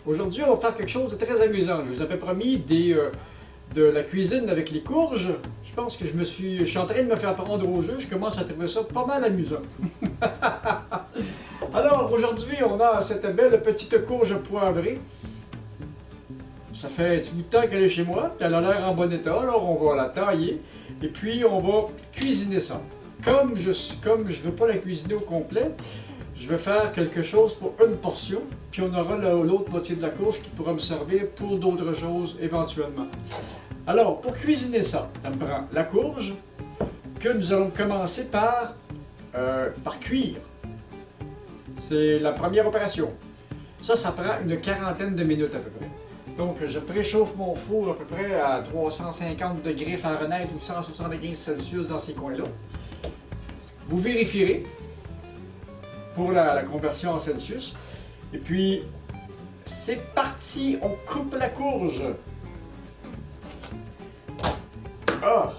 Aujourd'hui, on va faire quelque chose de très amusant. Je vous avais promis de la cuisine avec les courges. Je pense que je suis en train de me faire prendre au jeu. Je commence à trouver ça pas mal amusant. Alors, aujourd'hui, on a cette belle petite courge poivrée. Ça fait un petit bout de temps qu'elle est chez moi, puis elle a l'air en bon état. Alors, on va la tailler et puis on va cuisiner ça. Comme je ne veux pas la cuisiner au complet, je vais faire quelque chose pour une portion, puis on aura l'autre moitié de la courge qui pourra me servir pour d'autres choses éventuellement. Alors, pour cuisiner ça, ça me prend la courge, que nous allons commencer par cuire. C'est la première opération. Ça prend une quarantaine de minutes à peu près. Donc, je préchauffe mon four à peu près à 350 degrés Fahrenheit ou 160 degrés Celsius dans ces coins-là. Vous vérifierez pour la conversion en Celsius. Et puis, c'est parti, on coupe la courge. Ah!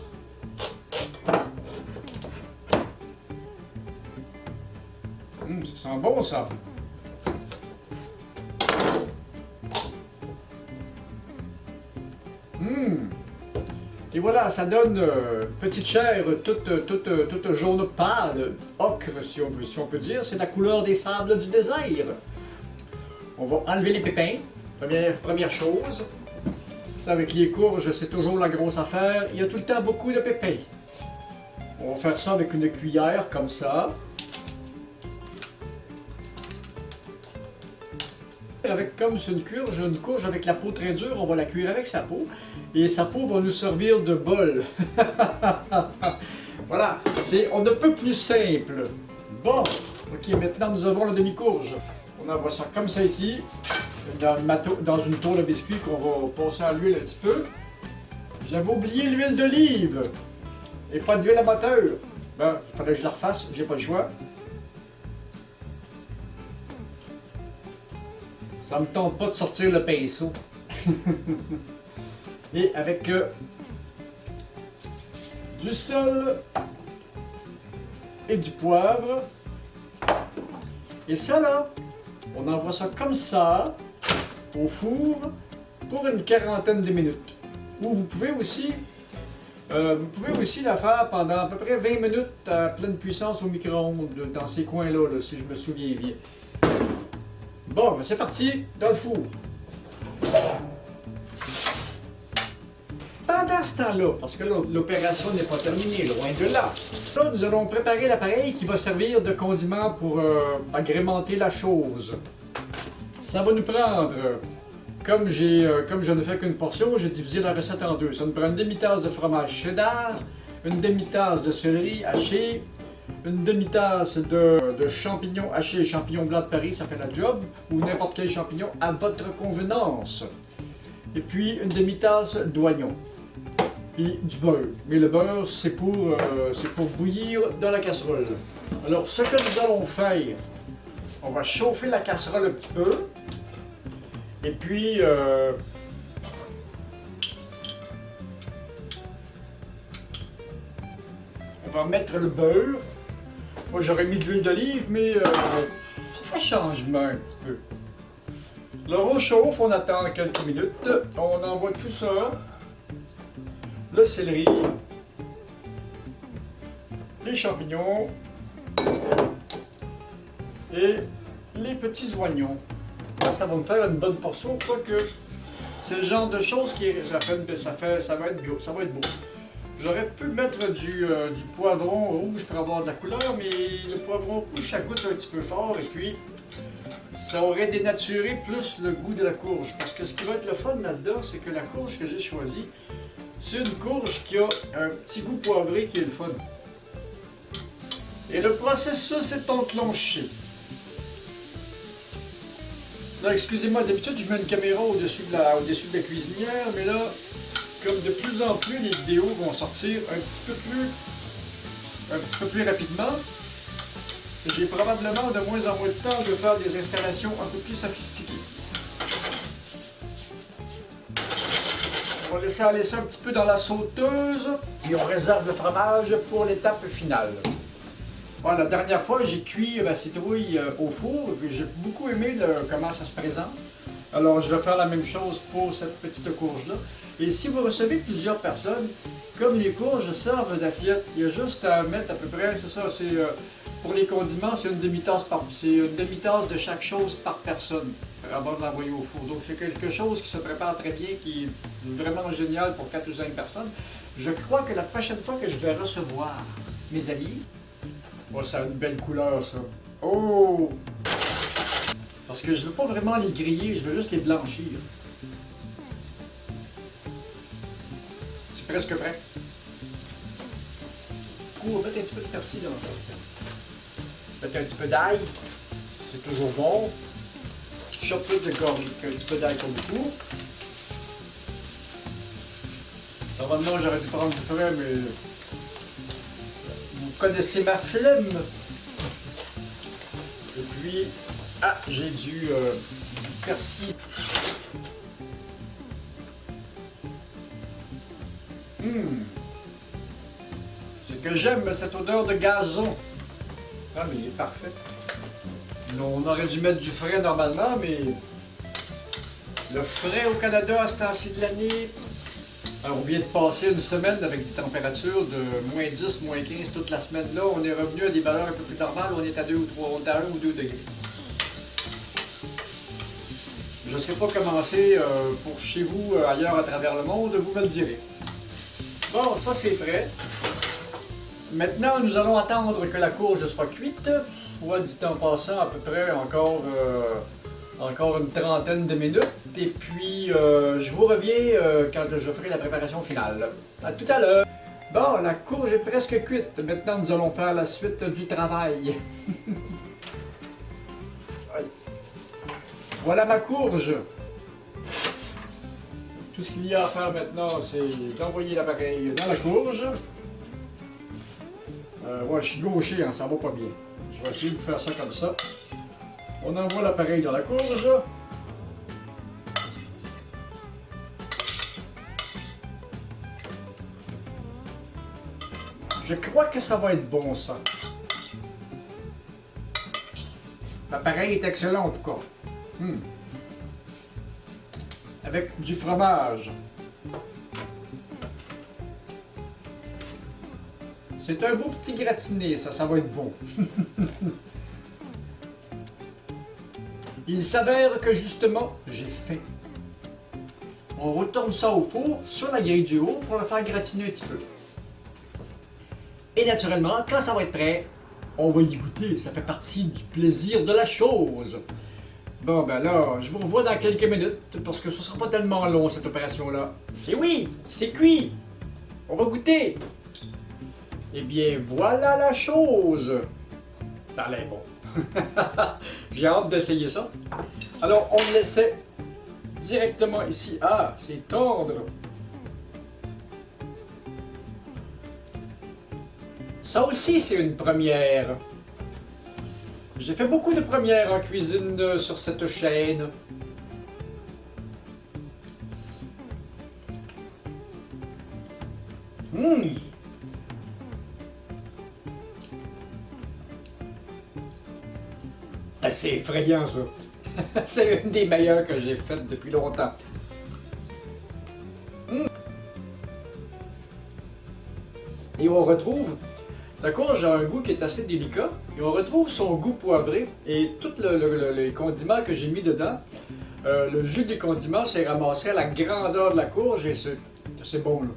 Ça sent bon, ça. Et voilà, ça donne petite chair toute jaune pâle, ocre si on peut dire. C'est la couleur des sables du désert. On va enlever les pépins, première chose. Avec les courges, c'est toujours la grosse affaire. Il y a tout le temps beaucoup de pépins. On va faire ça avec une cuillère comme ça. Comme c'est une courge avec la peau très dure, on va la cuire avec sa peau. Et sa peau va nous servir de bol. Voilà, on ne peut plus simple. Bon, ok, maintenant nous avons la demi-courge. On envoie ça comme ça ici, dans une tour de biscuit qu'on va passer à l'huile un petit peu. J'avais oublié l'huile d'olive. Et pas d'huile à moteur. Ben, il fallait que je la refasse, j'ai pas le choix. Ça me tente pas de sortir le pinceau. Et avec du sel et du poivre. Et ça là, on envoie ça comme ça au four pour une quarantaine de minutes. Ou vous pouvez aussi la faire pendant à peu près 20 minutes à pleine puissance au micro-ondes dans ces coins-là, là, si je me souviens bien. Bon, ben c'est parti, dans le four. Pendant ce temps-là, parce que l'opération n'est pas terminée, loin de là. Là, nous allons préparer l'appareil qui va servir de condiment pour agrémenter la chose. Ça va nous prendre, comme je ne fais qu'une portion, j'ai divisé la recette en deux. Ça nous prend une demi-tasse de fromage cheddar, une demi-tasse de céleri haché, une demi-tasse de champignons hachés, champignons blancs de Paris, ça fait la job, ou n'importe quel champignon à votre convenance. Et puis une demi-tasse d'oignon. Et du beurre. Mais le beurre, c'est pour bouillir dans la casserole. Alors, ce que nous allons faire, on va chauffer la casserole un petit peu. Et puis, on va mettre le beurre. Moi, j'aurais mis de l'huile d'olive, mais ça fait changement un petit peu. Alors, on chauffe, on attend quelques minutes. On envoie tout ça. Le céleri. Les champignons. Et les petits oignons. Là, ça va me faire une bonne portion, quoique c'est le genre de choses qui ça va être bio, ça va être beau. J'aurais pu mettre du poivron rouge pour avoir de la couleur, mais le poivron rouge, ça goûte un petit peu fort, et puis ça aurait dénaturé plus le goût de la courge. Parce que ce qui va être le fun là-dedans, c'est que la courge que j'ai choisie, c'est une courge qui a un petit goût poivré qui est le fun. Et le processus est enclenché. Là, excusez-moi, d'habitude je mets une caméra au-dessus de la cuisinière, mais là, comme de plus en plus les vidéos vont sortir un petit peu plus rapidement, j'ai probablement de moins en moins de temps de faire des installations un peu plus sophistiquées. On va laisser aller ça un petit peu dans la sauteuse, et on réserve le fromage pour l'étape finale. Bon, la dernière fois, j'ai cuit ma citrouille au four. J'ai beaucoup aimé comment ça se présente. Alors, je vais faire la même chose pour cette petite courge-là. Et si vous recevez plusieurs personnes, comme les courges servent d'assiette, il y a juste à mettre à peu près, c'est ça, c'est pour les condiments, c'est une demi-tasse de chaque chose par personne avant de l'envoyer au four. Donc, c'est quelque chose qui se prépare très bien, qui est vraiment génial pour 4 ou 5 personnes. Je crois que la prochaine fois que je vais recevoir mes amis, oh, ça a une belle couleur, ça. Oh! Parce que je ne veux pas vraiment les griller, je veux juste les blanchir. C'est presque prêt. On va mettre un petit peu de persil dans ça. Mettre un petit peu d'ail, c'est toujours bon. Chope plus de garlic, un petit peu d'ail comme beaucoup. Normalement, j'aurais dû prendre du frais, mais vous connaissez ma flemme. Et puis, j'ai du persil. C'est que j'aime cette odeur de gazon. Ah, mais il est parfait. On aurait dû mettre du frais normalement, mais le frais au Canada à ce temps-ci de l'année. Alors, on vient de passer une semaine avec des températures de moins 10, moins 15 toute la semaine. Là, on est revenu à des valeurs un peu plus normales. On est à 2 ou 3, on est à 1 ou 2 degrés. Je ne sais pas comment c'est pour chez vous, ailleurs à travers le monde, vous me le direz. Bon, ça c'est prêt. Maintenant, nous allons attendre que la courge soit cuite. Soit dit en passant, à peu près encore une trentaine de minutes. Et puis, je vous reviens quand je ferai la préparation finale. À tout à l'heure. Bon, la courge est presque cuite. Maintenant, nous allons faire la suite du travail. Voilà ma courge. Tout ce qu'il y a à faire maintenant, c'est d'envoyer l'appareil dans la courge. Ouais, je suis gaucher, hein, ça va pas bien. Je vais essayer de faire ça comme ça. On envoie l'appareil dans la courge. Je crois que ça va être bon, ça. L'appareil est excellent, en tout cas. Avec du fromage. C'est un beau petit gratiné, ça va être bon. Il s'avère que justement, j'ai faim. On retourne ça au four, sur la grille du haut, pour le faire gratiner un petit peu. Et naturellement, quand ça va être prêt, on va y goûter. Ça fait partie du plaisir de la chose. Bon, ben là, je vous revois dans quelques minutes, parce que ce sera pas tellement long, cette opération-là. Et oui, c'est cuit! On va goûter! Eh bien, voilà la chose! Ça a l'air bon. J'ai hâte d'essayer ça. Alors, on le laissait directement ici. Ah, c'est tendre! Ça aussi, c'est une première. J'ai fait beaucoup de premières en cuisine sur cette chaîne. C'est effrayant, ça. C'est une des meilleures que j'ai faites depuis longtemps. Et on retrouve... La courge a un goût qui est assez délicat. Et on retrouve son goût poivré. Et tous les condiments que j'ai mis dedans, le jus des condiments s'est ramassé à la grandeur de la courge et c'est bon, là.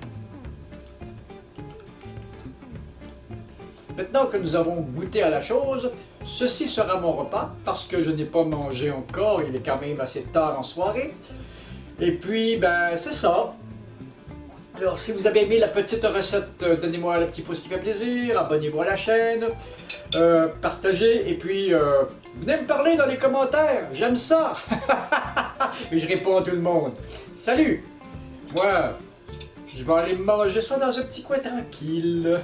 Maintenant que nous avons goûté à la chose, ceci sera mon repas parce que je n'ai pas mangé encore, il est quand même assez tard en soirée. Et puis, ben, c'est ça. Alors, si vous avez aimé la petite recette, donnez-moi le petit pouce qui fait plaisir, abonnez-vous à la chaîne, partagez et puis venez me parler dans les commentaires, j'aime ça. Et je réponds à tout le monde. Salut! Moi, je vais aller manger ça dans un petit coin tranquille.